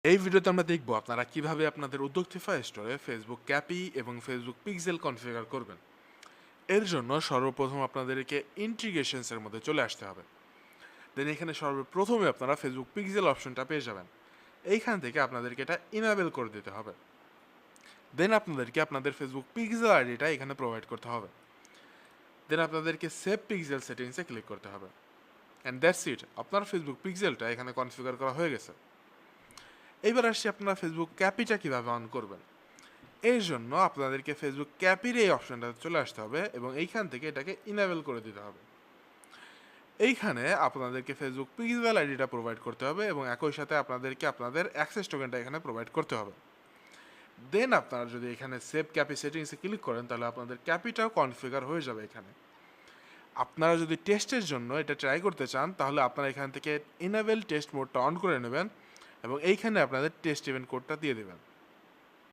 এই ভিডিওতে আমরা দেখব আপনারা কিভাবে আপনাদের উদ্যোক্তা স্টোরে ফেসবুক ক্যাপি এবং ফেসবুক পিক্সেল কনফিগার করবেন। এর জন্য সর্বপ্রথম আপনাদেরকে ইন্টিগ্রেশনসের মধ্যে চলে আসতে হবে। দেন এখানে সর্বপ্রথমে আপনারা ফেসবুক পিক্সেল অপশনটা পেয়ে যাবেন। এইখান থেকে আপনাদেরকে এটা ইনেবল করে দিতে হবে। দেন আপনাদেরকে আপনাদের ফেসবুক পিক্সেল আইডিটা এখানে প্রোভাইড করতে হবে। দেন আপনাদেরকে সেভ পিক্সেল সেটিংসে ক্লিক করতে হবে। অ্যান্ড দ্যাটস ইট, আপনার ফেসবুক পিক্সেলটা এখানে কনফিগার করা হয়ে গেছে। এইবার আসছি আপনারা ফেসবুক ক্যাপিটা কীভাবে অন করবেন। এর জন্য আপনাদেরকে ফেসবুক ক্যাপির এই অপশনটাতে চলে আসতে হবে এবং এইখান থেকে এটাকে ইনেবল করে দিতে হবে। এইখানে আপনাদেরকে ফেসবুক পিক্সেল আইডিটা প্রোভাইড করতে হবে এবং একই সাথে আপনাদেরকে আপনাদের অ্যাক্সেস টোকেনটা এখানে প্রোভাইড করতে হবে। দেন আপনারা যদি এখানে সেভ ক্যাপি সেটিংসে ক্লিক করেন তাহলে আপনাদের ক্যাপিটাও কনফিগার হয়ে যাবে এখানে। আপনারা যদি টেস্টের জন্য এটা ট্রাই করতে চান তাহলে আপনারা এখান থেকে ইনেবল টেস্ট মোডটা অন করে নেবেন এবং এইখানে আপনাদের টেস্ট ইভেন্ট কোডটা দিয়ে দেবেন।